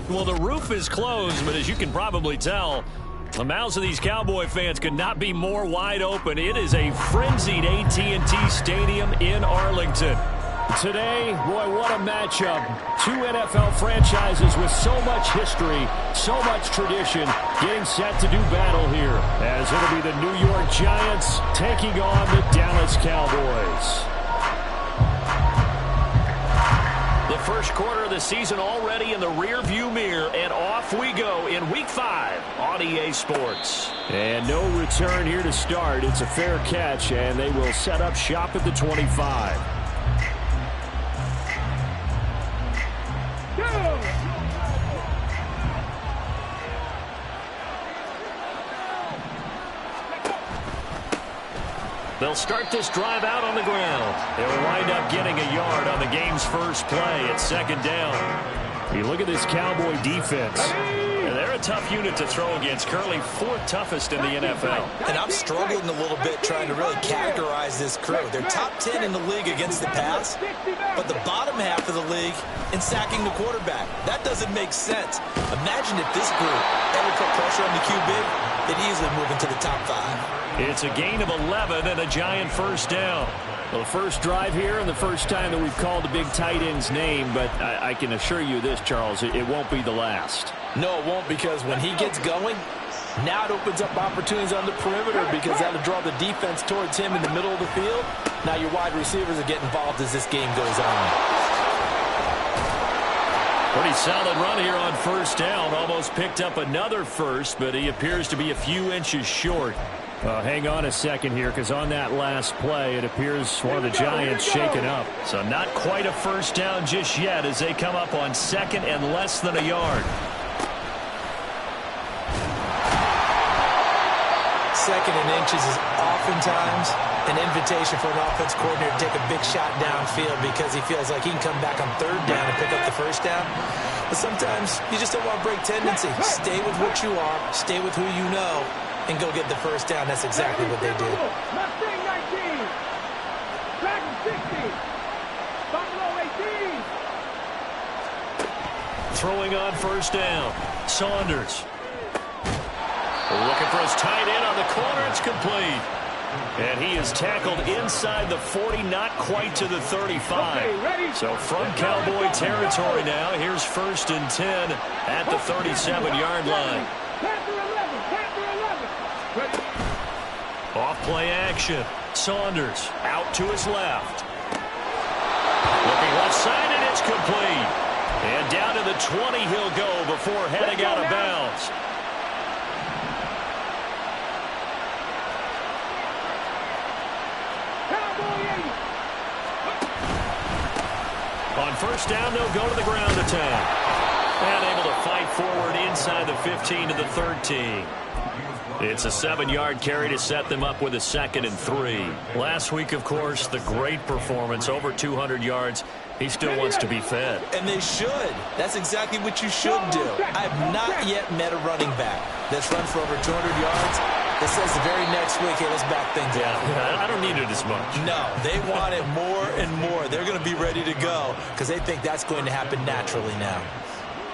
Well, the roof is closed, but as you can probably tell, the mouths of these Cowboy fans could not be more wide open. It is a frenzied AT&T Stadium in Arlington. Today, boy, what a matchup. Two NFL franchises with so much history, so much tradition, getting set to do battle here, as it'll be the New York Giants taking on the Dallas Cowboys. The first quarter of the season already in the rearview mirror, and off we go in Week 5 on EA Sports. And no return here to start. It's a fair catch, and they will set up shop at the 25. They'll start this drive out on the ground. They'll wind up getting a yard on the game's first play at second down. You look at this Cowboy defense. And they're a tough unit to throw against, currently fourth toughest in the NFL. And I'm struggling a little bit trying to really categorize this crew. They're top 10 in the league against the pass, but the bottom half of the league in sacking the quarterback. That doesn't make sense. Imagine if this group ever put pressure on the QB, they'd easily move into the top 5. It's a gain of 11 and a Giant first down. Well, the first drive here and the first time that we've called the big tight end's name, but I can assure you this, Charles, it won't be the last. No, it won't, because when he gets going, now it opens up opportunities on the perimeter because that'll draw the defense towards him in the middle of the field. Now your wide receivers will get involved as this game goes on. Pretty solid run here on first down. Almost picked up another first, but he appears to be a few inches short. Hang on a second here, because on that last play, it appears one of the Giants shaken up. So not quite a first down just yet as they come up on second and less than a yard. Second and inches is oftentimes an invitation for an offense coordinator to take a big shot downfield because he feels like he can come back on third down and pick up the first down. But sometimes you just don't want to break tendency. Stay with what you are, stay with who you know, and go get the first down. That's exactly what they did. Mustang 19. Dragon 60. Buffalo 18. Throwing on first down. Saunders. Looking for his tight end on the corner. It's complete. And he is tackled inside the 40, not quite to the 35. So from Cowboy territory now, here's first and 10 at the 37-yard line. Off play action. Saunders out to his left. Looking left side, and it's complete. And down to the 20 he'll go before heading out of bounds. On first down, they'll go to the ground attack. And able to fight forward inside the 15 to the 13. It's a 7-yard carry to set them up with a 2nd and 3. Last week, of course, the great performance, over 200 yards. He still wants to be fed. And they should. That's exactly what you should do. I have not yet met a running back that's run for over 200 yards that says the very next week, hey, let's back things up. Yeah, I don't need it as much. No, they want it more and more. They're going to be ready to go because they think that's going to happen naturally now.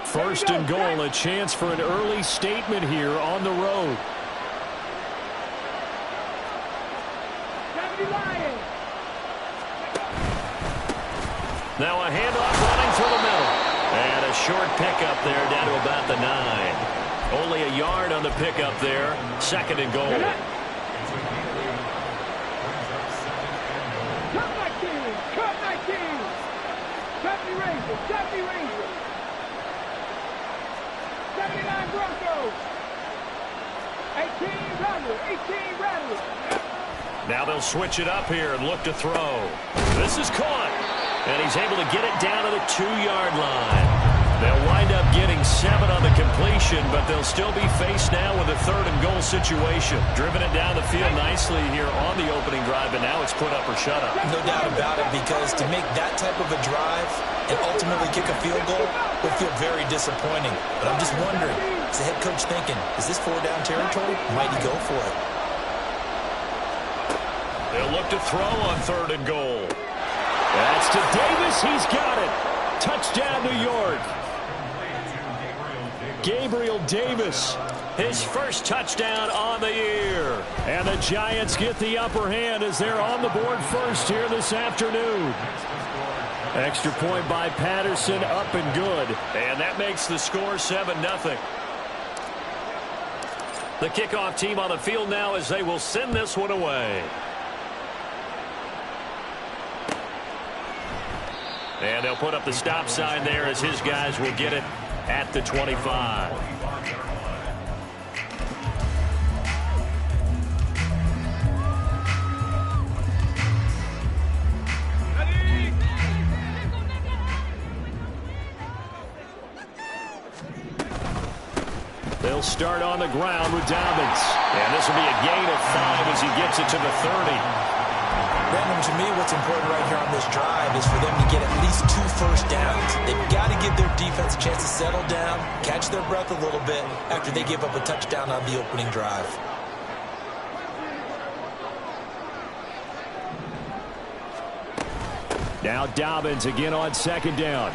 First and goal, a chance for an early statement here on the road. Now a handoff running through the middle. And a short pickup there down to about the 9. Only a yard on the pickup there. 2nd and goal. Cut 19. 70 Rangers. 70 Rangers. 79 Broncos. 18 Rattlers. 18 Rattlers. Now they'll switch it up here and look to throw. This is caught. And he's able to get it down to the 2-yard line. They'll wind up getting 7 on the completion, but they'll still be faced now with a 3rd and goal situation. Driven it down the field nicely here on the opening drive, and now it's put up or shut up. No doubt about it, because to make that type of a drive and ultimately kick a field goal would feel very disappointing. But I'm just wondering, is the head coach thinking, is this 4-down territory? Might he go for it? They'll look to throw on 3rd and goal. That's to Davis. He's got it. Touchdown, New York. Gabriel Davis, his first touchdown on the year. And the Giants get the upper hand as they're on the board first here this afternoon. Extra point by Patterson, up and good. And that makes the score 7-0. The kickoff team on the field now as they will send this one away. And they'll put up the stop sign there as his guys will get it at the 25. They'll start on the ground with Dobbins. And this will be a gain of 5 as he gets it to the 30. Brandon, to me, what's important right here on this drive is for them to get at least 2 first downs. They've got to give their defense a chance to settle down, catch their breath a little bit after they give up a touchdown on the opening drive. Now Dobbins again on 2nd down.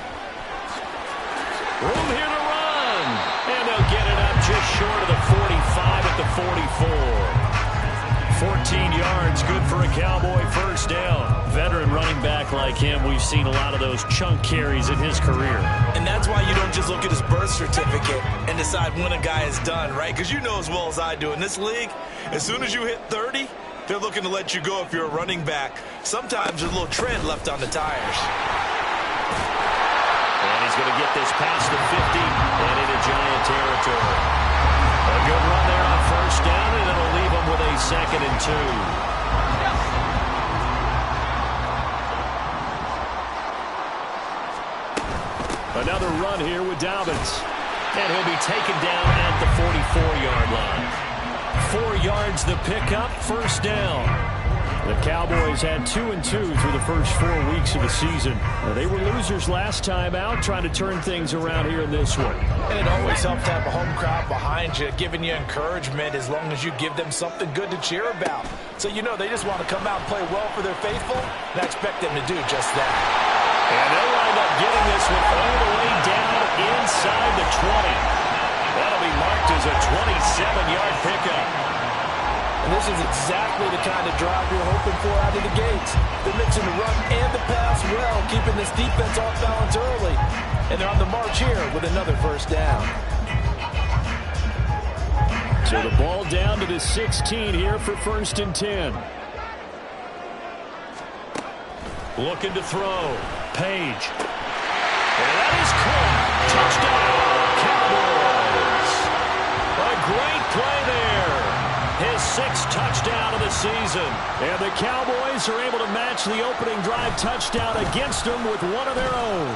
Room here to run. And they'll get it up just short of the 45 at the 44. 14 yards, good for a Cowboy first down. Veteran running back like him, we've seen a lot of those chunk carries in his career. And that's why you don't just look at his birth certificate and decide when a guy is done, right? Because you know as well as I do, in this league, as soon as you hit 30, they're looking to let you go if you're a running back. Sometimes there's a little tread left on the tires. And he's going to get this past the 50 and into Giant territory. A good run there on first down, and it'll leave him with a 2nd and 2. Another run here with Dobbins. And he'll be taken down at the 44-yard line. 4 yards the pickup, first down. The Cowboys had 2-2 through the first 4 weeks of the season. They were losers last time out, trying to turn things around here in this one. And it always helps to have a home crowd behind you, giving you encouragement as long as you give them something good to cheer about. So you know they just want to come out and play well for their faithful, and I expect them to do just that. And they'll wind up getting this one all the way down inside the 20. That'll be marked as a 27-yard pickup. And this is exactly the kind of drive you're hoping for out of the gates. They're mixing the run and the pass well, keeping this defense off balance early. And they're on the march here with another first down. So the ball down to the 16 here for 1st and 10. Looking to throw. Page. And that is caught. Touchdown, Cowboys. A great play there. His 6th touchdown of the season. And the Cowboys are able to match the opening drive touchdown against them with one of their own.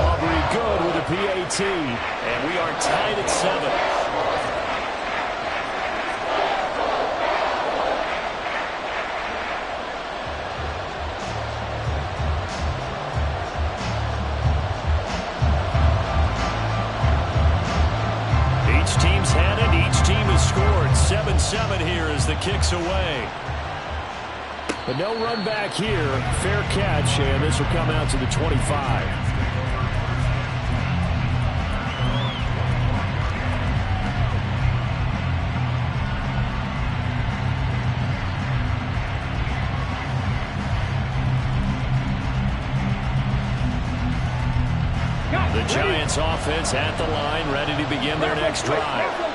Aubrey good with a PAT. And we are tied at 7. Each team's had it. Each team has scored. 7-7 here as the kick's away. But no run back here. Fair catch, and this will come out to the 25. The Giants offense at the line, ready to begin their next drive.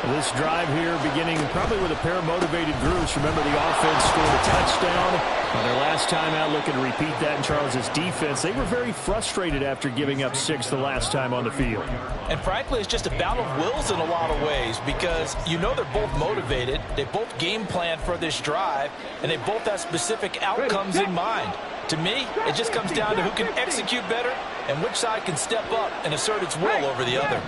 This drive here beginning probably with a pair of motivated groups. Remember, the offense scored a touchdown on their last time out, looking to repeat that in Charles's defense. They were very frustrated after giving up 6 the last time on the field. And frankly, it's just a battle of wills in a lot of ways, because you know they're both motivated, they both game plan for this drive, and they both have specific outcomes in mind. To me, it just comes down to who can execute better and which side can step up and assert its will over the other.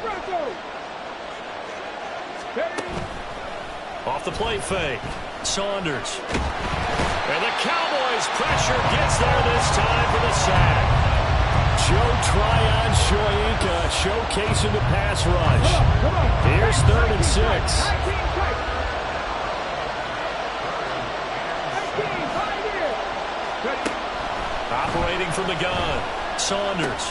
Off the play fake. Saunders. And the Cowboys' pressure gets there this time for the sack. Joe Tryon-Shoyinka showcasing the pass rush. Here's 3rd and 6. Operating from the gun. Saunders.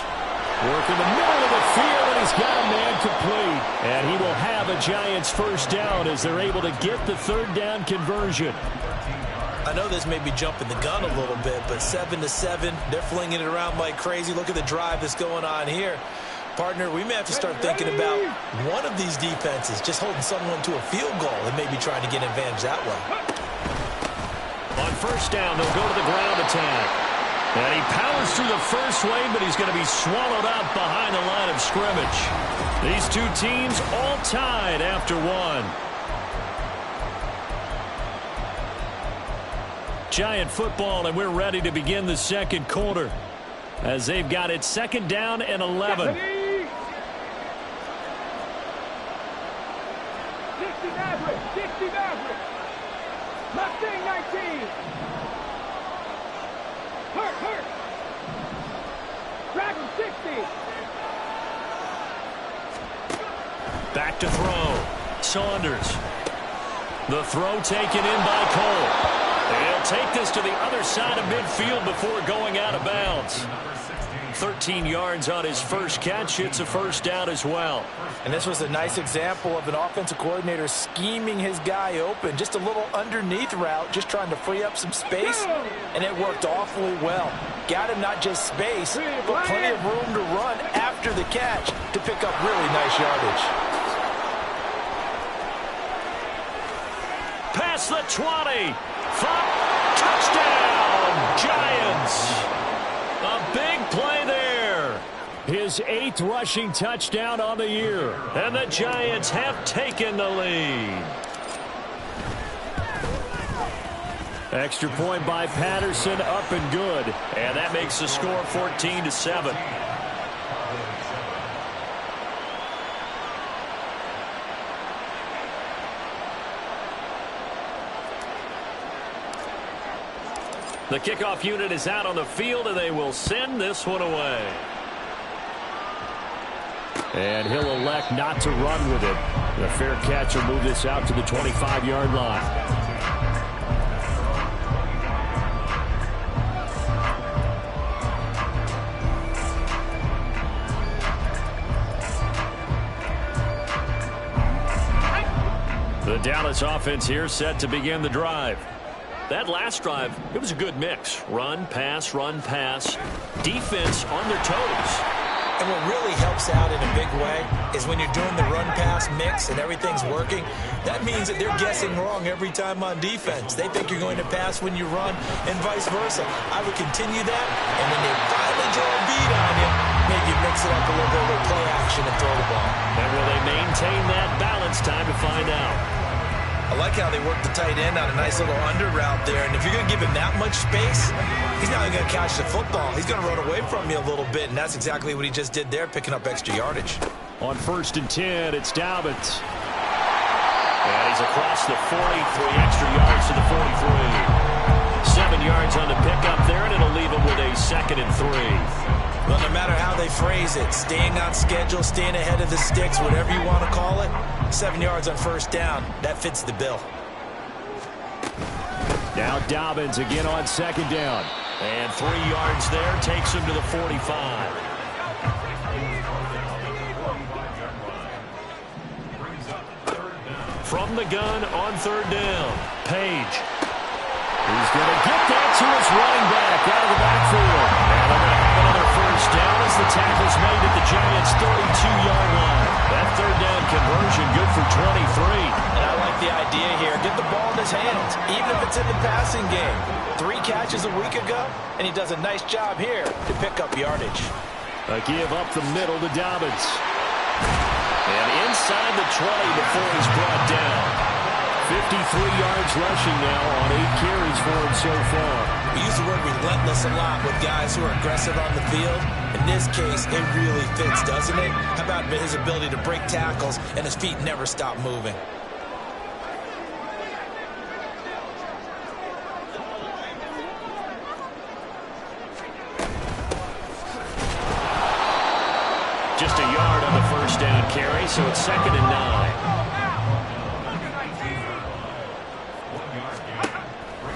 Working the middle of the field, and he's got a man complete. And he will have a Giants first down as they're able to get the 3rd down conversion. I know this may be jumping the gun a little bit, but 7-7, they're flinging it around like crazy. Look at the drive that's going on here. Partner, we may have to start thinking about one of these defenses just holding someone to a field goal and maybe trying to get an advantage that way. On first down, they'll go to the ground attack. And he powers through the first wave, but he's going to be swallowed up behind the line of scrimmage. These two teams all tied after one. Giant football, and we're ready to begin the second quarter as they've got it 2nd down and 11. 60 Maverick, 60 Maverick. Mustang 19. Hurt. Dragon 60. Back to throw. Saunders. The throw taken in by Cole. He'll take this to the other side of midfield before going out of bounds. 13 yards on his first catch. It's a first down as well. And this was a nice example of an offensive coordinator scheming his guy open. Just a little underneath route, just trying to free up some space, and it worked awfully well. Got him not just space, but plenty of room to run after the catch to pick up really nice yardage. Past the 20. Touchdown, Giants. A big play there. His 8th rushing touchdown on the year. And the Giants have taken the lead. Extra point by Patterson, up and good. And that makes the score 14-7. The kickoff unit is out on the field, and they will send this one away. And he'll elect not to run with it. The fair catch will move this out to the 25-yard line. The Dallas offense here set to begin the drive. That last drive, it was a good mix. Run, pass, defense on their toes. And what really helps out in a big way is when you're doing the run-pass mix and everything's working, that means that they're guessing wrong every time on defense. They think you're going to pass when you run and vice versa. I would continue that, and when they finally draw a beat on you, maybe mix it up a little bit with play action and throw the ball. And will they maintain that balance? Time to find out. I like how they work the tight end on a nice little under route there. And if you're going to give him that much space, he's not going to catch the football. He's going to run away from you a little bit, and that's exactly what he just did there, picking up extra yardage. On 1st and 10, it's Dobbins. And he's across the 40, 3 extra yards to the 43. 7 yards on the pickup there, and it'll leave him with a 2nd and 3. Well, no matter how they phrase it, staying on schedule, staying ahead of the sticks, whatever you want to call it, 7 yards on first down, that fits the bill. Now Dobbins again on 2nd down. And 3 yards there takes him to the 45. From the gun on 3rd down, Page. He's going to get that to his running back out of the backfield. And they're going to have another first down as the tackle's made at the Giants' 32-yard line. That 3rd down conversion good for 23. And I like the idea here. Get the ball in his hands, even if it's in the passing game. 3 catches a week ago, and he does a nice job here to pick up yardage. A give up the middle to Dobbins. And inside the 20 before he's brought down. 53 yards rushing now on 8 carries for him so far. We use the word relentless a lot with guys who are aggressive on the field. In this case, it really fits, doesn't it? How about his ability to break tackles and his feet never stop moving? Just a yard on the first down carry, so it's 2nd and 9.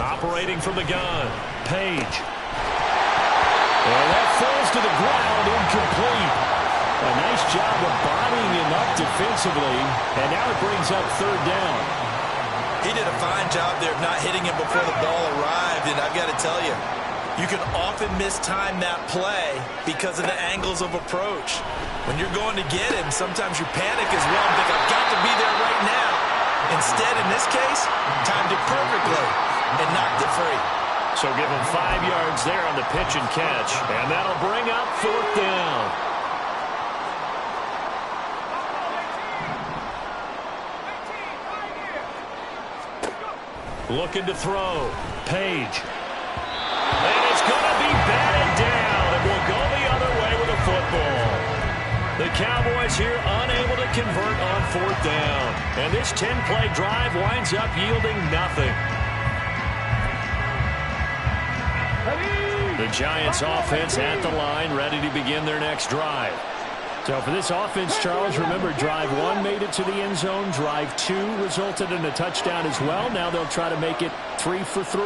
Operating from the gun, Page. And that falls to the ground, incomplete. A nice job of bodying him up defensively, and now it brings up 3rd down. He did a fine job there of not hitting him before the ball arrived, and I've got to tell you, you can often mistime that play because of the angles of approach. When you're going to get him, sometimes you panic as well and think, I've got to be there right now. Instead, in this case, timed it perfectly and knocked it free. So give him 5 yards there on the pitch and catch, and that'll bring up 4th down. Looking to throw, Page. And it's going to be batted down, and will go the other way with a football. The Cowboys here unable to convert on 4th down. And this 10-play drive winds up yielding nothing. The Giants offense at the line, ready to begin their next drive. So for this offense, Charles, remember, drive 1 made it to the end zone. Drive 2 resulted in a touchdown as well. Now they'll try to make it 3 for 3.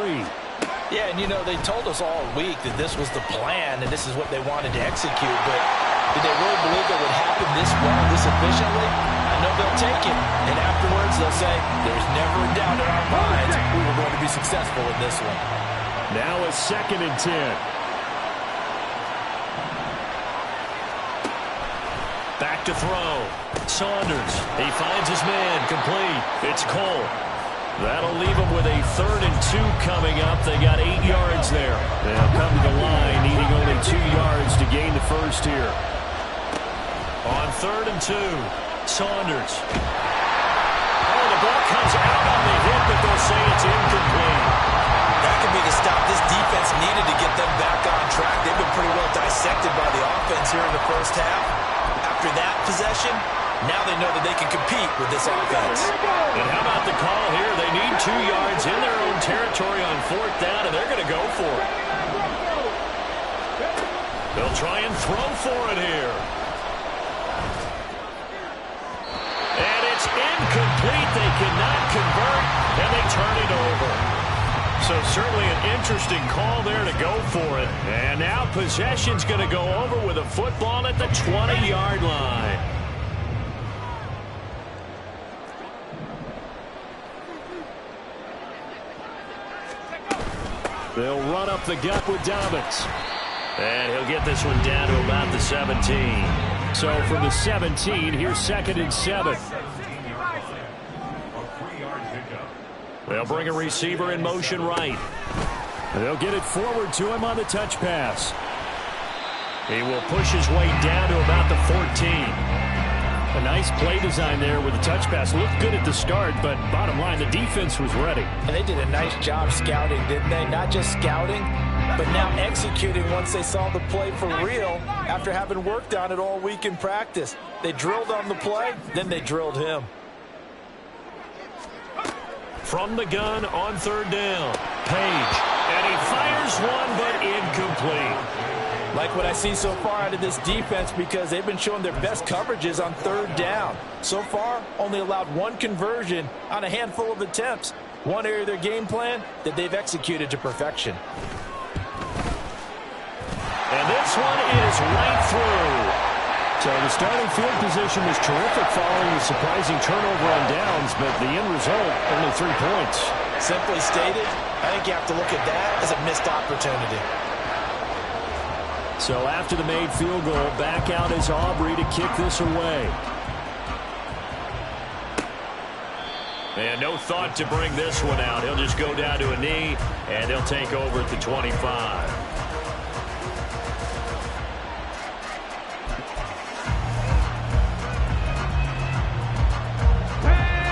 Yeah, and you know, they told us all week that this was the plan and this is what they wanted to execute, but did they really believe it would happen this well, this efficiently? I know they'll take it, and afterwards they'll say, there's never a doubt in our minds we were going to be successful with this one. Now a 2nd and 10. Back to throw. Saunders. He finds his man. Complete. It's Cole. That'll leave him with a 3rd and 2 coming up. They got 8 yards there. They'll come to the line, needing only 2 yards to gain the first here. On 3rd and 2, Saunders. Oh, the ball comes out on the hit, but they'll say it's incomplete. That could be the stop this defense needed to get them back on track. They've been pretty well dissected by the offense here in the first half. After that possession, now they know that they can compete with this offense. And how about the call here? They need 2 yards in their own territory on 4th down, and they're going to go for it. They'll try and throw for it here. And it's incomplete. They cannot convert, and they turn it over. So certainly an interesting call there to go for it. And now possession's going to go over with a football at the 20-yard line. They'll run up the gut with Dobbins. And he'll get this one down to about the 17. So from the 17, here's 2nd and 7. They'll bring a receiver in motion right. They'll get it forward to him on the touch pass. He will push his way down to about the 14. A nice play design there with the touch pass. Looked good at the start, but bottom line, the defense was ready. And they did a nice job scouting, didn't they? Not just scouting, but now executing once they saw the play for real after having worked on it all week in practice. They drilled on the play, then they drilled him. From the gun on 3rd down, Page. And he fires one, but incomplete. Like what I see so far out of this defense, because they've been showing their best coverages on 3rd down. So far, only allowed 1 conversion on a handful of attempts. One area of their game plan that they've executed to perfection. And this one is right through. So the starting field position was terrific following the surprising turnover on downs, but the end result, only 3 points. Simply stated, I think you have to look at that as a missed opportunity. So after the made field goal, back out is Aubrey to kick this away. And no thought to bring this one out. He'll just go down to a knee, and they'll take over at the 25.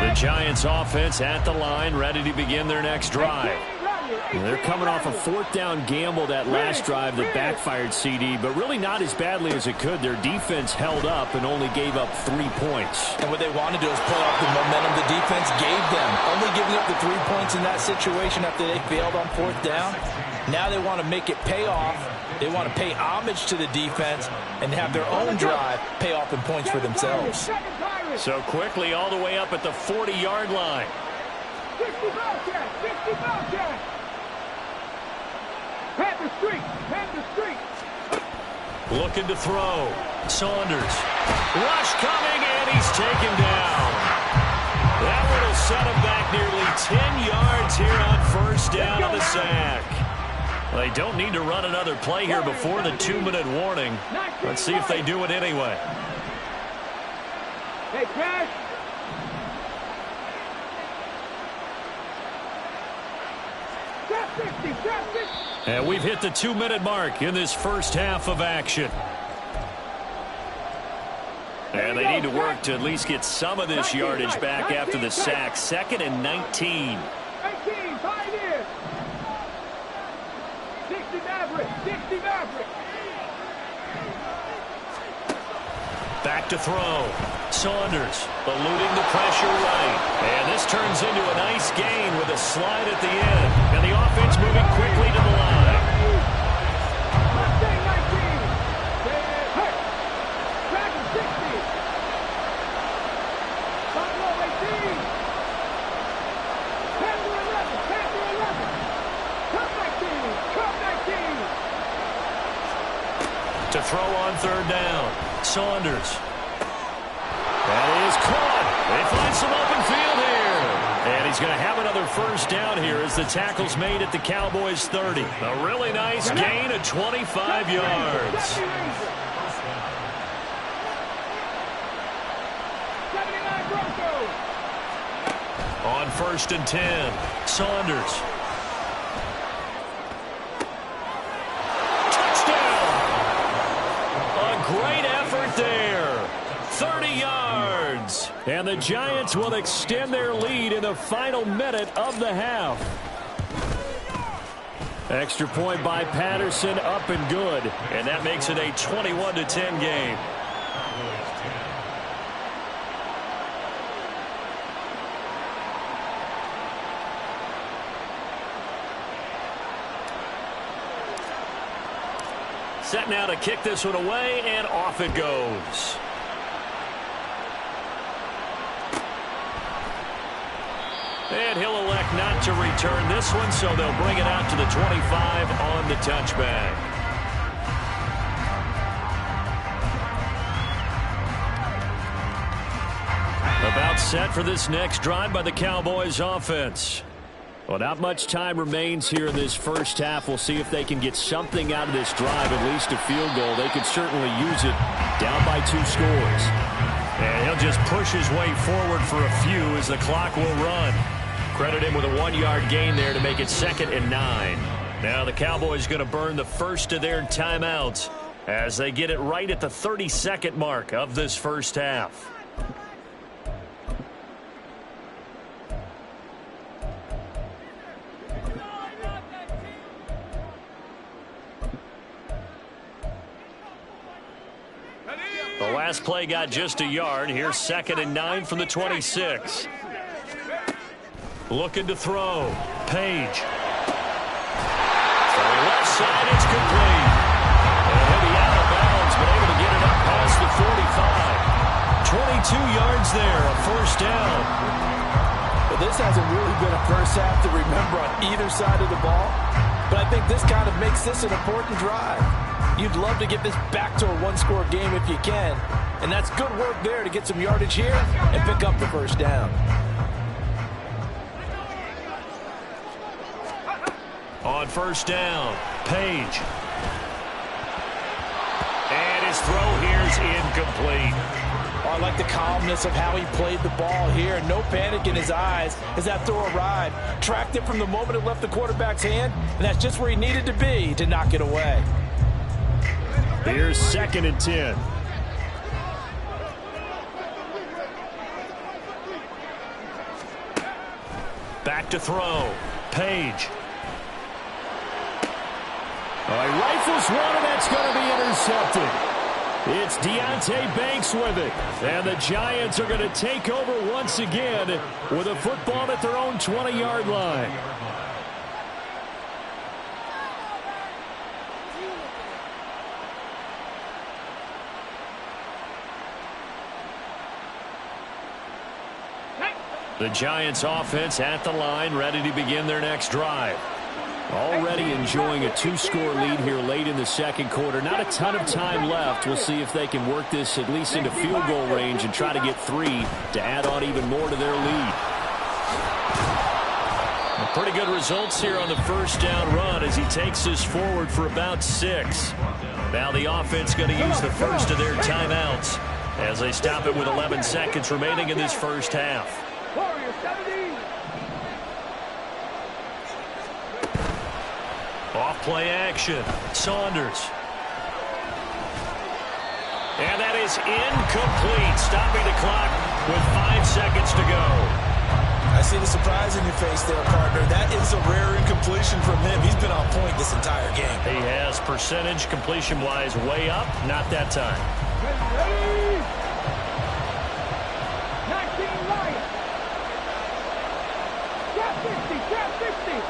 The Giants offense at the line, ready to begin their next drive. They're coming off a fourth down gamble that last drive that backfired, CD, but really not as badly as it could. Their defense held up and only gave up 3 points. And what they want to do is play off the momentum the defense gave them. Only giving up the 3 points in that situation after they failed on fourth down. Now they want to make it pay off. They want to pay homage to the defense and have their own drive pay off in points for themselves. So quickly all the way up at the 40-yard line. 60 Bobcats, 60 Bobcats. Panther streak, Panther streak. Looking to throw. Saunders. Rush coming, and he's taken down. That one will set him back nearly 10 yards here on first down on the sack. They don't need to run another play here before the 2-minute warning. Let's see if they do it anyway. Hey, Crash. And we've hit the 2-minute mark in this first half of action. And they need to work to at least get some of this yardage back after the sack. 2nd and 19. 19, 5 years. 60 Maverick, 60 Maverick. Back to throw. Saunders eluding the pressure right. And this turns into a nice gain with a slide at the end. And the offense moving quickly to the line. Mustang 19. Hurt. Dragon 60. Buffalo 18. Panther 11. Panther 11. Cup 19. Cup 19. To throw on third down. Saunders. That is caught. They find some open field here. And he's going to have another first down here as the tackle's made at the Cowboys' 30. A really nice gain of 25 yards. 79 Broncos. On 1st and 10, Saunders. Touchdown! A great effort there. 30 yards. And the Giants will extend their lead in the final minute of the half. Extra point by Patterson, up and good. And that makes it a 21-10 game. Set now to kick this one away, and off it goes. And he'll elect not to return this one, so they'll bring it out to the 25 on the touchback. About set for this next drive by the Cowboys offense. Well, not much time remains here in this first half. We'll see if they can get something out of this drive, at least a field goal. They could certainly use it down by 2 scores. And he'll just push his way forward for a few as the clock will run. Credit him with a 1-yard gain there to make it 2nd and 9. Now the Cowboys going to burn the first of their timeouts as they get it right at the 30-second mark of this first half. The last play got just a yard. Here's 2nd and 9 from the 26. Looking to throw. Page. For the left side, it's complete. And he'll be out of bounds, but able to get it up past the 45. 22 yards there, a first down. But this hasn't really been a first half to remember on either side of the ball. But I think this kind of makes this an important drive. You'd love to get this back to a 1-score game if you can. And that's good work there to get some yardage here and pick up the first down. On first down, Page. And his throw here's incomplete. Oh, I like the calmness of how he played the ball here. No panic in his eyes as that throw arrived. Tracked it from the moment it left the quarterback's hand, and that's just where he needed to be to knock it away. Here's 2nd and 10. Back to throw. Page. All right, rifles one, and that's going to be intercepted. It's Deonte Banks with it. And the Giants are going to take over once again with a football at their own 20-yard line. The Giants offense at the line, ready to begin their next drive. Already enjoying a 2-score lead here late in the second quarter. Not a ton of time left. We'll see if they can work this at least into field goal range and try to get 3 to add on even more to their lead. Pretty good results here on the first down run as he takes us forward for about 6. Now the offense going to use the first of their timeouts as they stop it with 11 seconds remaining in this first half. Warrior 70. Off-play action. Saunders. And that is incomplete. Stopping the clock with 5 seconds to go. I see the surprise in your face there, partner. That is a rare incompletion from him. He's been on point this entire game. He has percentage completion-wise way up. Not that time. Ready? 19 Lions. Cap 60, cap 60.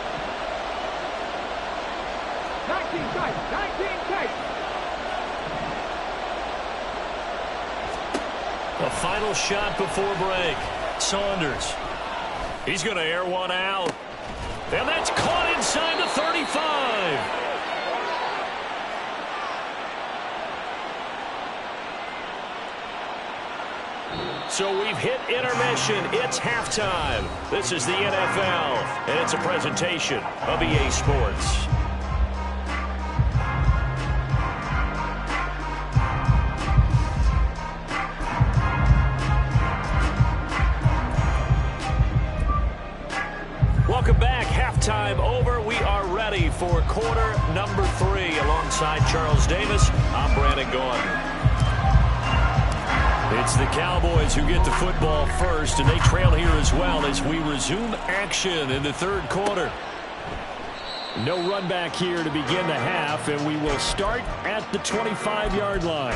19 tight, 19 tight. A final shot before break. Saunders. He's going to air one out. And that's caught inside the 35. So we've hit intermission. It's halftime. This is the NFL, and it's a presentation of EA Sports. Welcome back. Halftime over. We are ready for quarter number 3. Alongside Charles Davis, I'm Brandon Gaudin. It's the Cowboys who get the football first, and they trail here as well as we resume action in the third quarter. No run back here to begin the half, and we will start at the 25-yard line.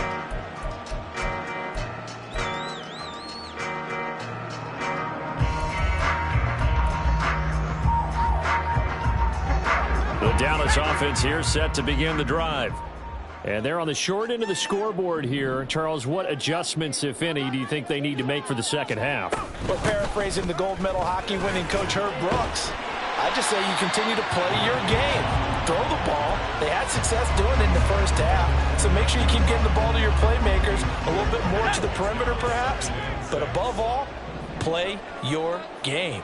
The Dallas offense here set to begin the drive. And they're on the short end of the scoreboard here. Charles, what adjustments, if any, do you think they need to make for the second half? Well, paraphrasing the gold medal hockey winning coach Herb Brooks, I just say you continue to play your game. Throw the ball. They had success doing it in the first half. So make sure you keep getting the ball to your playmakers, a little bit more to the perimeter perhaps. But above all, play your game.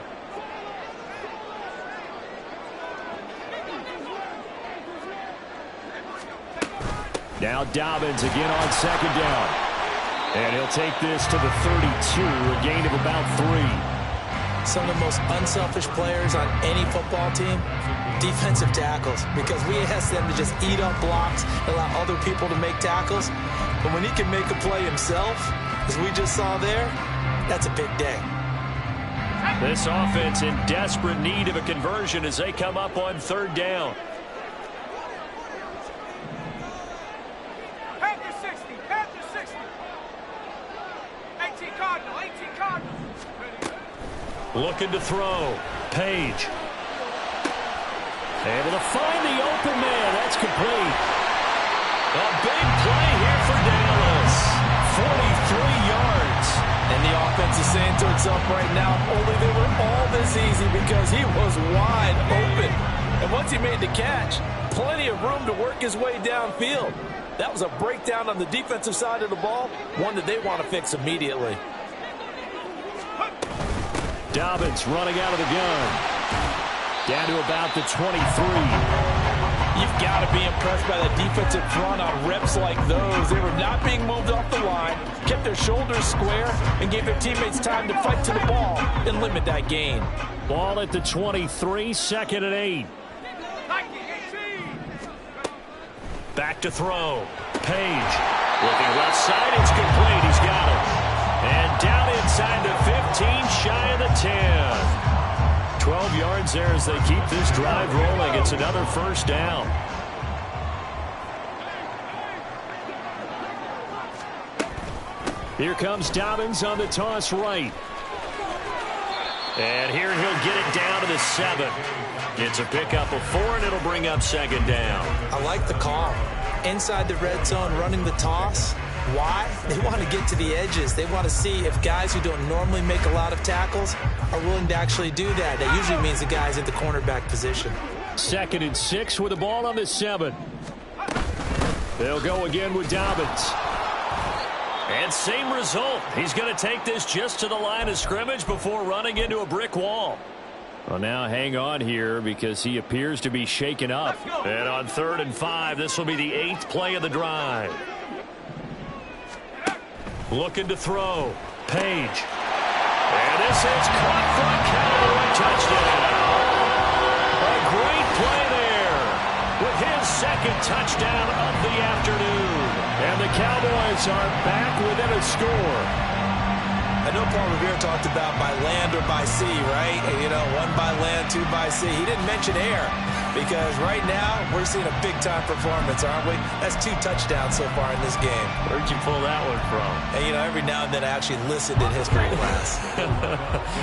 Now Dobbins again on second down. And he'll take this to the 32, a gain of about 3. Some of the most unselfish players on any football team, defensive tackles, because we ask them to just eat up blocks, allow other people to make tackles. But when he can make a play himself, as we just saw there, that's a big day. This offense in desperate need of a conversion as they come up on third down. Looking to throw. Page. Able to find the open man. That's complete. A big play here for Dallas. 43 yards. And the offense is saying to itself right now, only they were all this easy because he was wide open. And once he made the catch, plenty of room to work his way downfield. That was a breakdown on the defensive side of the ball, one that they want to fix immediately. Dobbins running out of the gun. Down to about the 23. You've got to be impressed by the defensive front on reps like those. They were not being moved off the line, kept their shoulders square, and gave their teammates time to fight to the ball and limit that gain. Ball at the 23, second and 8. Back to throw. Page. Looking left side, it's complete. He's got it. And down inside the 15, shy of the 10. 12 yards there as they keep this drive rolling. It's another first down. Here comes Dobbins on the toss right. And here he'll get it down to the 7. It's a pickup of 4, and it'll bring up second down. I like the call. Inside the red zone, running the toss. Why? They want to get to the edges. They want to see if guys who don't normally make a lot of tackles are willing to actually do that. That usually means the guy's at the cornerback position. 2nd and 6 with the ball on the 7. They'll go again with Dobbins. And same result. He's going to take this just to the line of scrimmage before running into a brick wall. Well, now hang on here because he appears to be shaken up. And on 3rd and 5, this will be the 8th play of the drive. Looking to throw. Page. And this is caught for a Cowboy touchdown. A great play there with his 2nd touchdown of the afternoon. And the Cowboys are back within a score. I know Paul Revere talked about by land or by sea, right? And, you know, 1 by land, 2 by sea. He didn't mention air because right now we're seeing a big-time performance, aren't we? That's 2 touchdowns so far in this game. Where'd you pull that one from? And, you know, every now and then I actually listened in history class.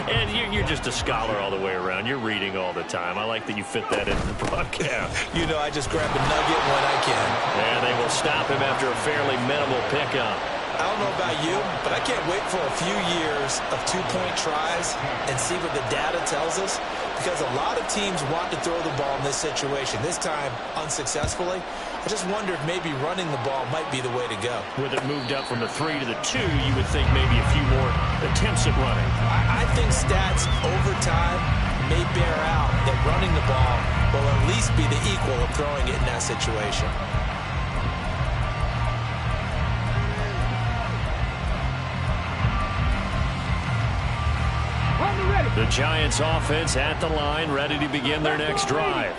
And you're just a scholar all the way around. You're reading all the time. I like that you fit that into the broadcast. You know, I just grab a nugget when I can. And they will stop him after a fairly minimal pickup. I don't know about you, but I can't wait for a few years of 2-point tries and see what the data tells us, because a lot of teams want to throw the ball in this situation, this time unsuccessfully. I just wonder if maybe running the ball might be the way to go. With it moved up from the 3 to the 2, you would think maybe a few more attempts at running. I think stats over time may bear out that running the ball will at least be the equal of throwing it in that situation. The Giants offense at the line, ready to begin their next drive.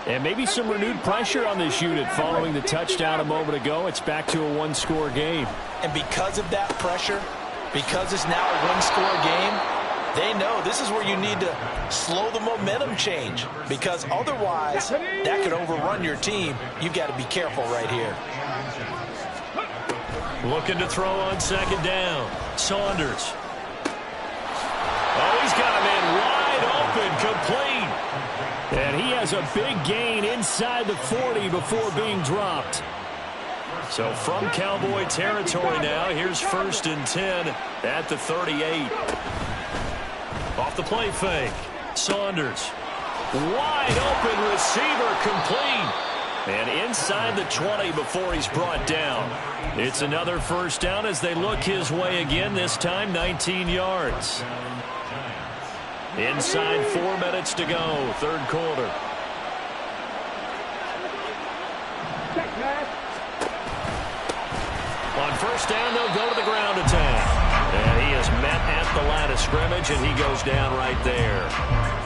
And maybe some renewed pressure on this unit following the touchdown a moment ago. It's back to a 1-score game. And because of that pressure, because it's now a 1-score game, they know this is where you need to slow the momentum change, because otherwise that could overrun your team. You've got to be careful right here. Looking to throw on 2nd down. Saunders. Oh, he's got a man wide open, complete. And he has a big gain inside the 40 before being dropped. So from Cowboy territory now, here's 1st and 10 at the 38. Off the play fake. Saunders. Wide open receiver, complete. And inside the 20 before he's brought down. It's another first down as they look his way again, this time 19 yards. Inside 4 minutes to go, 3rd quarter. On 1st down, they'll go to the ground attack. And he is met at the line of scrimmage, and he goes down right there.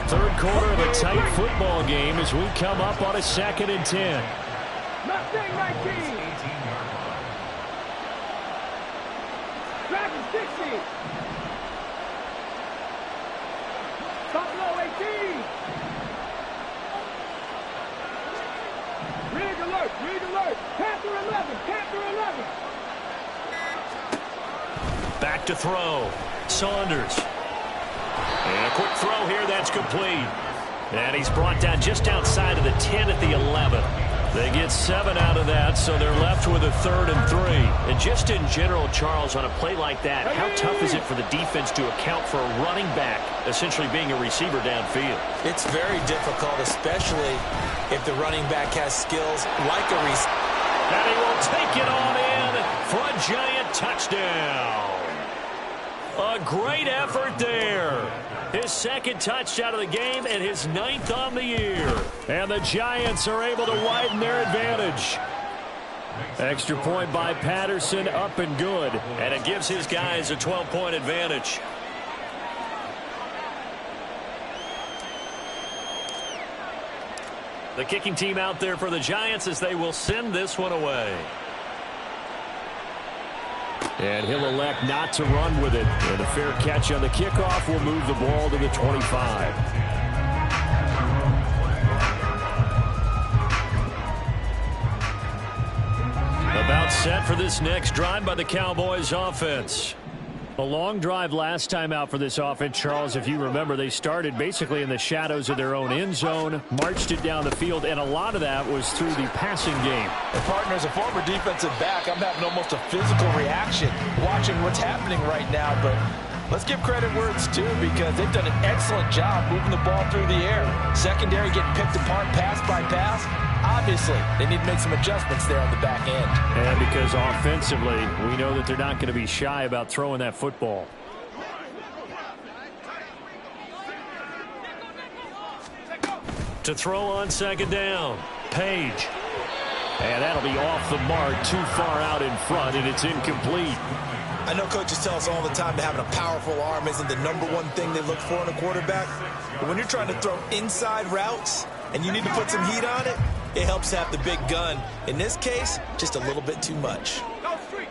3rd quarter of a tight football game as we come up on a 2nd and 10. Mustang 19. Dragon 60. Buffalo 18. Rig alert, rig alert. Panther 11, Panther 11. Back to throw. Saunders. And a quick throw here, that's complete. And he's brought down just outside of the 10 at the 11. They get 7 out of that, so they're left with a 3rd and 3. And just in general, Charles, on a play like that, how tough is it for the defense to account for a running back essentially being a receiver downfield? It's very difficult, especially if the running back has skills like a receiver. And he will take it on in for a Giant touchdown. A great effort there. His 2nd touchdown of the game and his 9th on the year. And the Giants are able to widen their advantage. Extra point by Patterson, up and good. And it gives his guys a 12-point advantage. The kicking team out there for the Giants as they will send this one away. And he'll elect not to run with it. And a fair catch on the kickoff will move the ball to the 25. set for this next drive by the Cowboys offense. A long drive last time out for this offense, Charles. If you remember, they started basically in the shadows of their own end zone, marched it down the field, and a lot of that was through the passing game. And partner, as a former defensive back, I'm having almost a physical reaction watching what's happening right now. But let's give credit where it's due, because they've done an excellent job moving the ball through the air. Secondary getting picked apart pass by pass. Obviously, they need to make some adjustments there on the back end. And because offensively, we know that they're not going to be shy about throwing that football. To throw on second down, Page. And that'll be off the mark, too far out in front, and it's incomplete. I know coaches tell us all the time that having a powerful arm isn't the #1 thing they look for in a quarterback. But when you're trying to throw inside routes and you need to put some heat on it, it helps have the big gun. In this case, just a little bit too much.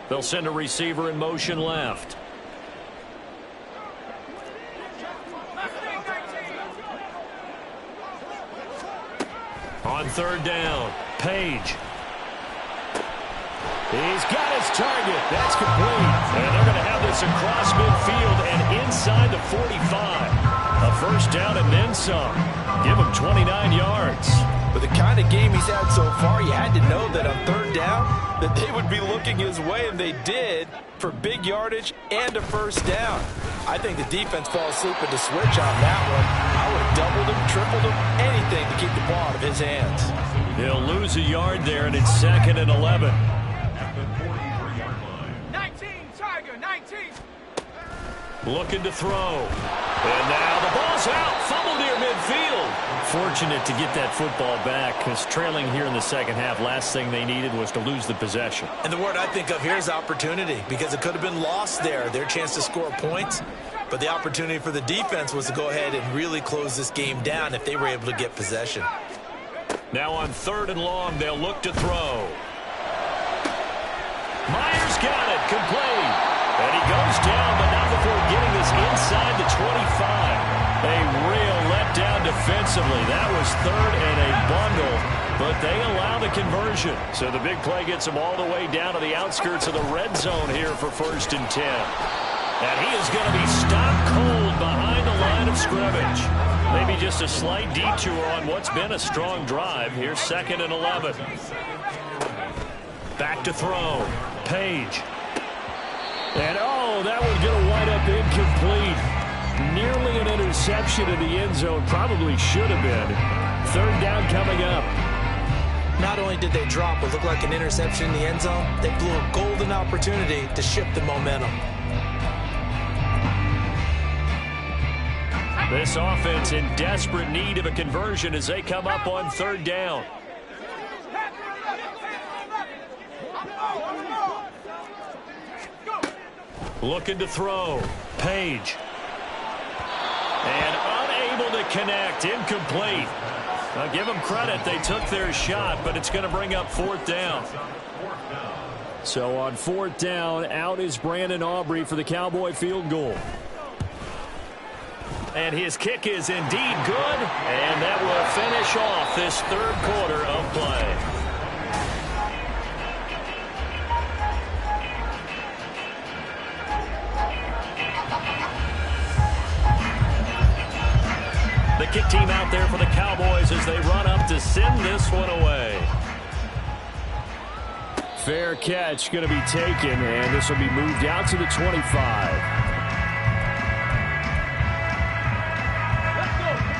They'll send a receiver in motion left. On third down, Page. He's got his target. That's complete. And they're going to have this across midfield and inside the 45. A first down and then some. Give him 29 yards. With the kind of game he's had so far, you had to know that on third down that they would be looking his way, and they did, for big yardage and a first down. I think the defense fell asleep at the switch on that one. I would have doubled him, tripled him, anything to keep the ball out of his hands. He'll lose a yard there, and it's 2nd and 11. 19, Tiger, 19. Looking to throw. And now the ball's out. Fumble near midfield. Fortunate to get that football back, because trailing here in the second half, last thing they needed was to lose the possession. And the word I think of here is opportunity, because it could have been lost there, their chance to score points. But the opportunity for the defense was to go ahead and really close this game down if they were able to get possession. Now on 3rd and long, they'll look to throw. Myers got it. Complete. And he goes down, but not before getting this inside the 25. A real letdown defensively. That was 3rd and a bundle, but they allow the conversion. So the big play gets them all the way down to the outskirts of the red zone here for 1st and 10. And he is going to be stopped cold behind the line of scrimmage. Maybe just a slight detour on what's been a strong drive. Here's 2nd and 11. Back to throw. Page. And, oh, that one's going to wind up incomplete. Nearly an interception in the end zone. Probably should have been. 3rd down coming up. Not only did they drop what looked like an interception in the end zone, they blew a golden opportunity to shift the momentum. This offense in desperate need of a conversion as they come up on 3rd down. Looking to throw. Page. And unable to connect. Incomplete. Now give them credit. They took their shot, but it's going to bring up 4th down. So on 4th down, out is Brandon Aubrey for the Cowboy field goal. And his kick is indeed good. And that will finish off this 3rd quarter of play. The kick team out there for the Cowboys as they run up to send this one away. Fair catch going to be taken, and this will be moved out to the 25.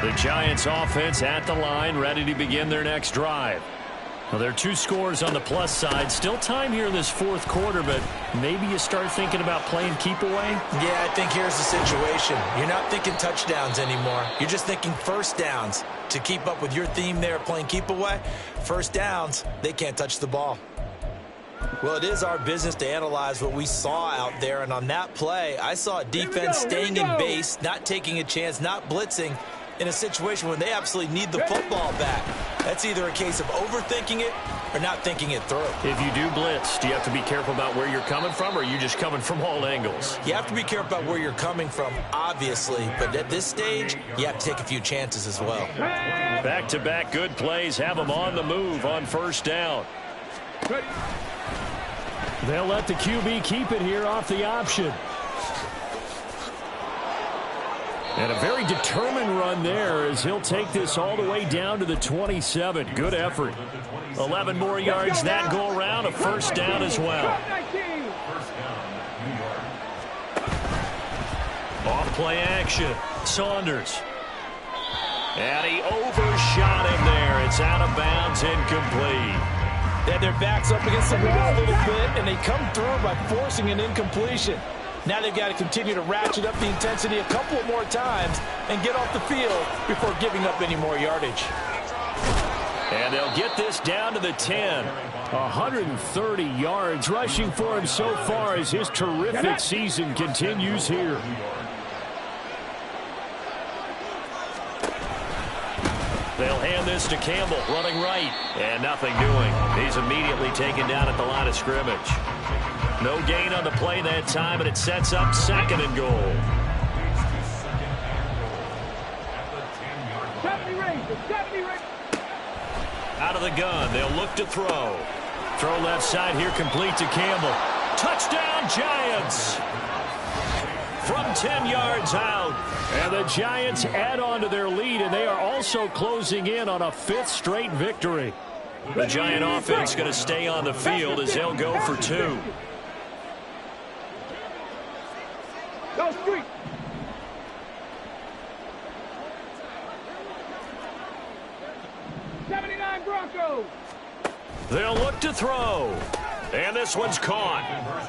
The Giants offense at the line, ready to begin their next drive. Well, there are 2 scores on the plus side. Still time here in this 4th quarter, but maybe you start thinking about playing keep away? Yeah, I think here's the situation. You're not thinking touchdowns anymore. You're just thinking first downs. To keep up with your theme there, playing keep away, first downs, they can't touch the ball. Well, it is our business to analyze what we saw out there, and on that play, I saw a defense staying in base, not taking a chance, not blitzing, in a situation where they absolutely need the football back. That's either a case of overthinking it or not thinking it through. If you do blitz, do you have to be careful about where you're coming from, or are you just coming from all angles? You have to be careful about where you're coming from, obviously, but at this stage, you have to take a few chances as well. Back-to-back good plays have them on the move on 1st down. They'll let the QB keep it here off the option. And a very determined run there as he'll take this all the way down to the 27. Good effort. 11 more yards that go around. A first down as well. Off play action. Saunders. And he overshot him there. It's out of bounds, incomplete. They had their backs up against the wall a little bit, and they come through by forcing an incompletion. Now they've got to continue to ratchet up the intensity a couple more times and get off the field before giving up any more yardage. And they'll get this down to the 10. 130 yards rushing for him so far as his terrific season continues here. They'll hand this to Campbell, running right, and nothing doing. He's immediately taken down at the line of scrimmage. No gain on the play that time, and it sets up second and goal. Out of the gun, they'll look to throw. Throw left side here, complete to Campbell. Touchdown, Giants! From 10 yards out. And the Giants add on to their lead, and they are also closing in on a 5th straight victory. The Giant offense going to stay on the field as they'll go for 2. Go street. '79 Broncos. They'll look to throw. And this one's caught.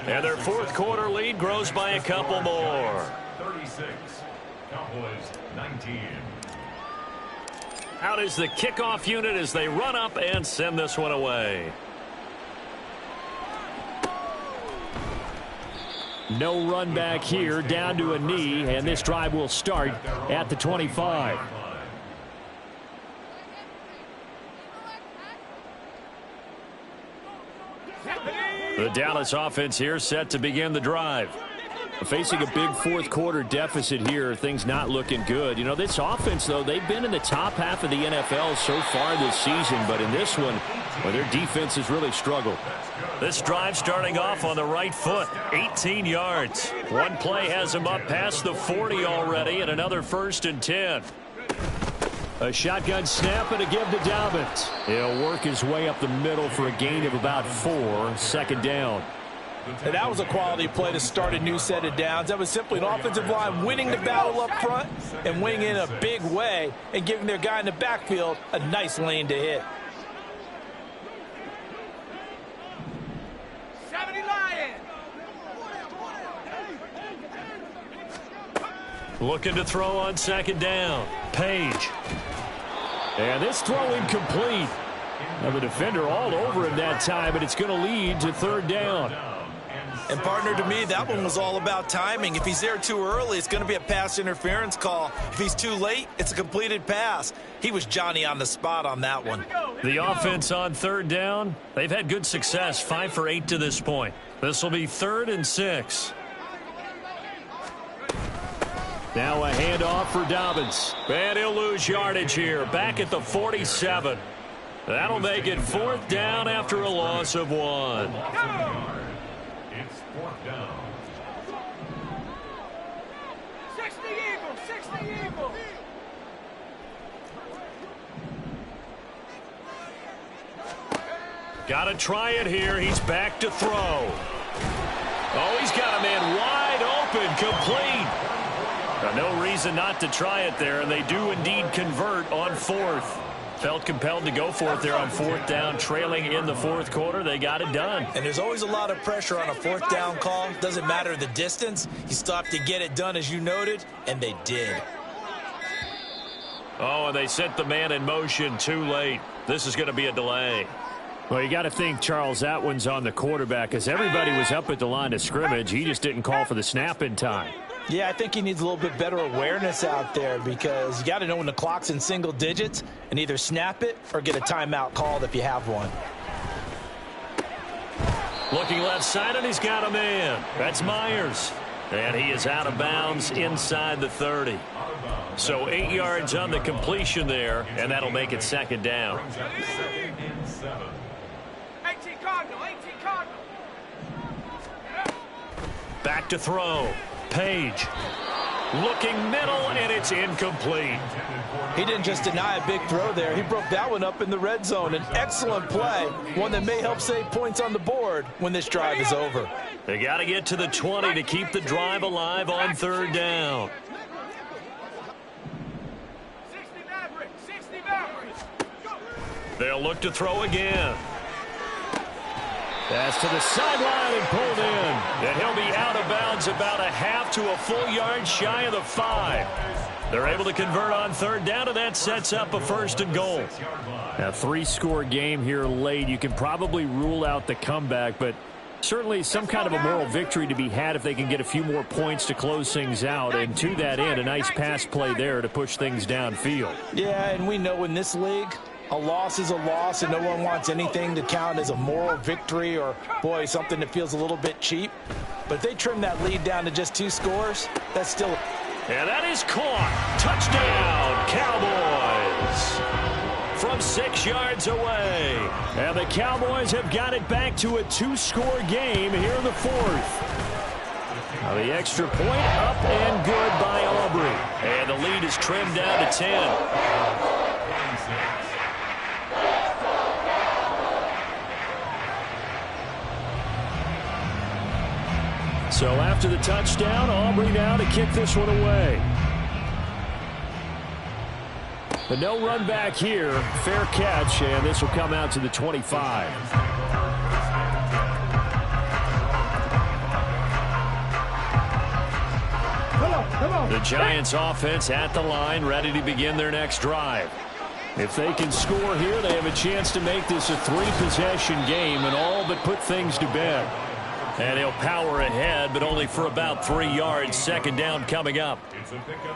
And their 4th quarter lead grows by a couple more. 36. Cowboys 19. Out is the kickoff unit as they run up and send this one away. No run back here, down to a knee, and this drive will start at the 25. The Dallas offense here set to begin the drive. Facing a big 4th quarter deficit here, things not looking good. You know, this offense, though, they've been in the top half of the NFL so far this season, but in this one, well, their defense has really struggled. This drive starting off on the right foot, 18 yards. One play has him up past the 40 already, and another 1st and 10. A shotgun snap and a give to Dobbins. He'll work his way up the middle for a gain of about 4, second down. And that was a quality play to start a new set of downs. That was simply an offensive line winning the battle up front and winning in a big way and giving their guy in the backfield a nice lane to hit. 70 Lions. Looking to throw on second down. Page. And this throw incomplete. Now the defender all over him that time, and it's going to lead to 3rd down. And, partner, to me, that one was all about timing. If he's there too early, it's going to be a pass interference call. If he's too late, it's a completed pass. He was Johnny on the spot on that one. The offense on 3rd down, they've had good success, 5 for 8 to this point. This will be 3rd and 6. Now a handoff for Dobbins. And he'll lose yardage here, back at the 47. That'll make it 4th down after a loss of 1. It's 4th down. 60 Eagles. 60 Eagles. Got to try it here. He's back to throw. Oh, he's got a man wide open, complete. No reason not to try it there, and they do indeed convert on 4th. Felt compelled to go for it there on 4th down, trailing in the 4th quarter. They got it done. And there's always a lot of pressure on a 4th down call. Doesn't matter the distance. You still have to get it done, as you noted, and they did. Oh, and they sent the man in motion too late. This is going to be a delay. Well, you got to think, Charles, that one's on the quarterback, because everybody was up at the line of scrimmage. He just didn't call for the snap in time. Yeah, I think he needs a little bit better awareness out there, because you got to know when the clock's in single digits and either snap it or get a timeout called if you have one. Looking left side, and he's got a man. That's Myers. And he is out of bounds inside the 30. So 8 yards on the completion there, and that'll make it 2nd down. 18 Cardinal. 18 Cardinal. Back to throw. Page. Looking middle, and it's incomplete. He didn't just deny a big throw there. He broke that one up in the red zone. An excellent play, one that may help save points on the board when this drive is over. They got to get to the 20 to keep the drive alive on third down. 60 Mavericks. They'll look to throw again. Pass to the sideline and pulled in. And he'll be out of bounds about a half to a full yard shy of the 5. They're able to convert on third down, and that sets up a 1st and goal. A 3-score game here late. You can probably rule out the comeback, but certainly some kind of a moral victory to be had if they can get a few more points to close things out. And to that end, a nice pass play there to push things downfield. Yeah, and we know in this league, a loss is a loss, and no one wants anything to count as a moral victory or, boy, something that feels a little bit cheap. But if they trim that lead down to just 2 scores, that's still... And that is caught. Touchdown, Cowboys. From 6 yards away. And the Cowboys have got it back to a 2-score game here in the 4th. Now the extra point up and good by Aubrey. And the lead is trimmed down to 10. So after the touchdown, Aubrey now to kick this one away. But no run back here. Fair catch, and this will come out to the 25. The Giants offense at the line, ready to begin their next drive. If they can score here, they have a chance to make this a 3-possession game and all but put things to bed. And he'll power ahead, but only for about 3 yards. 2nd down coming up.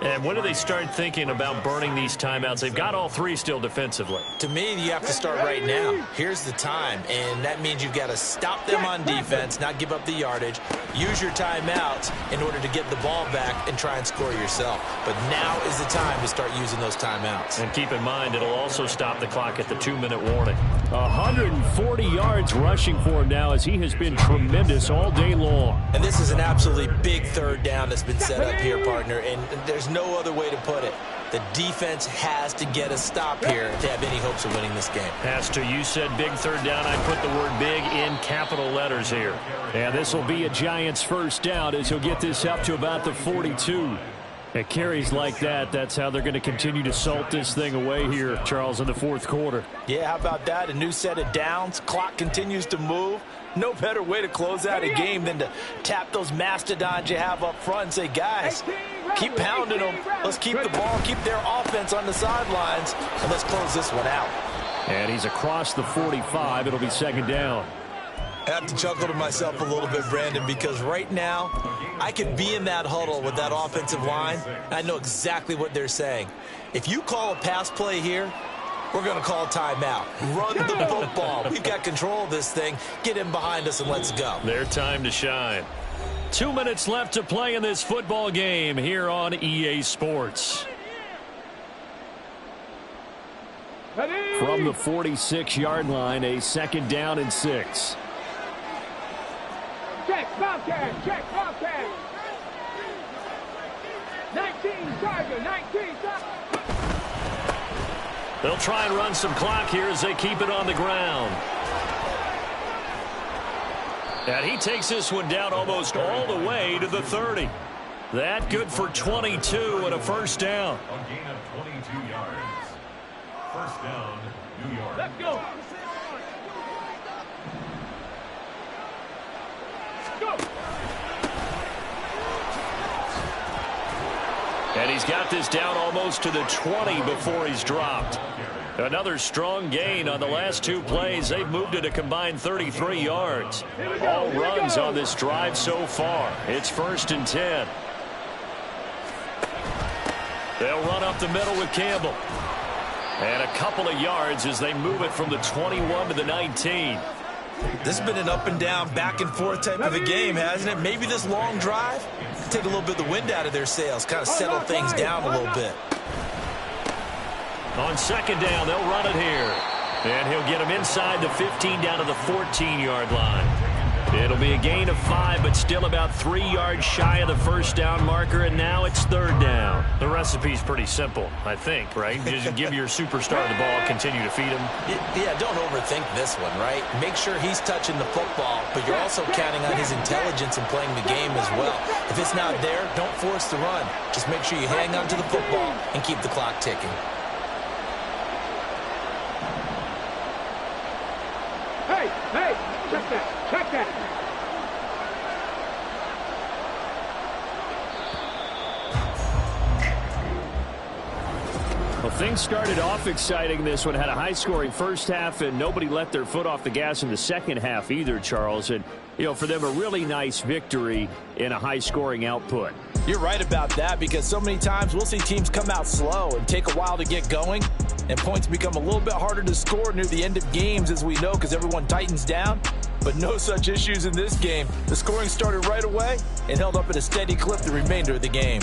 And when do they start thinking about burning these timeouts? They've got all 3 still defensively. To me, you have to start right now. Here's the time, and that means you've got to stop them on defense, not give up the yardage, use your timeouts in order to get the ball back and try and score yourself. But now is the time to start using those timeouts. And keep in mind, it'll also stop the clock at the 2-minute warning. 140 yards rushing for him now as he has been tremendous all day long. And this is an absolutely big 3rd down that's been set up here, partner, and there's no other way to put it. The defense has to get a stop here to have any hopes of winning this game. Pastor, you said big 3rd down. I put the word big in capital letters here. And this will be a Giants 1st down as he'll get this up to about the 42. At carries like that, that's how they're going to continue to salt this thing away here, Charles, in the 4th quarter. Yeah, how about that? A new set of downs. Clock continues to move. No better way to close out a game than to tap those mastodons you have up front and say, guys, keep pounding them. Let's keep the ball, keep their offense on the sidelines, and let's close this one out. And he's across the 45. It'll be 2nd down. I have to chuckle to myself a little bit, Brandon, because right now I could be in that huddle with that offensive line. I know exactly what they're saying. If you call a pass play here, we're going to call a timeout. Run the football. We've got control of this thing. Get in behind us and let's go. Their time to shine. 2 minutes left to play in this football game here on EA Sports. From the 46-yard line, a 2nd down and 6. Check, Bobcat, check, Bobcat. 19, Charger, 19, Charger. They'll try and run some clock here as they keep it on the ground. And he takes this one down almost all the way to the 30. That good for 22 and a 1st down. A gain of 22 yards. 1st down, New York. Let's go. And he's got this down almost to the 20 before he's dropped. Another strong gain on the last 2 plays. They've moved it a combined 33 yards. All runs on this drive so far. It's 1st and 10. They'll run up the middle with Campbell. And a couple of yards as they move it from the 21 to the 19. This has been an up and down, back and forth type of a game, hasn't it? Maybe this long drive can take a little bit of the wind out of their sails, kind of settle things down a little bit. On 2nd down, they'll run it here. And he'll get him inside the 15 down to the 14-yard line. It'll be a gain of 5, but still about 3 yards shy of the first down marker, and now it's third down. The recipe's pretty simple, I think, right? Just give your superstar the ball, continue to feed him. Yeah, don't overthink this one, right? Make sure he's touching the football, but you're also counting on his intelligence in playing the game as well. If it's not there, don't force the run. Just make sure you hang on to the football and keep the clock ticking. Hey, check that. Well, things started off exciting. This one had a high-scoring first half, and nobody let their foot off the gas in the second half either, Charles. And, for them, a really nice victory in a high-scoring output. You're right about that, because so many times we'll see teams come out slow and take a while to get going, and points become a little bit harder to score near the end of games, as we know, because everyone tightens down. But no such issues in this game. The scoring started right away and held up at a steady clip the remainder of the game.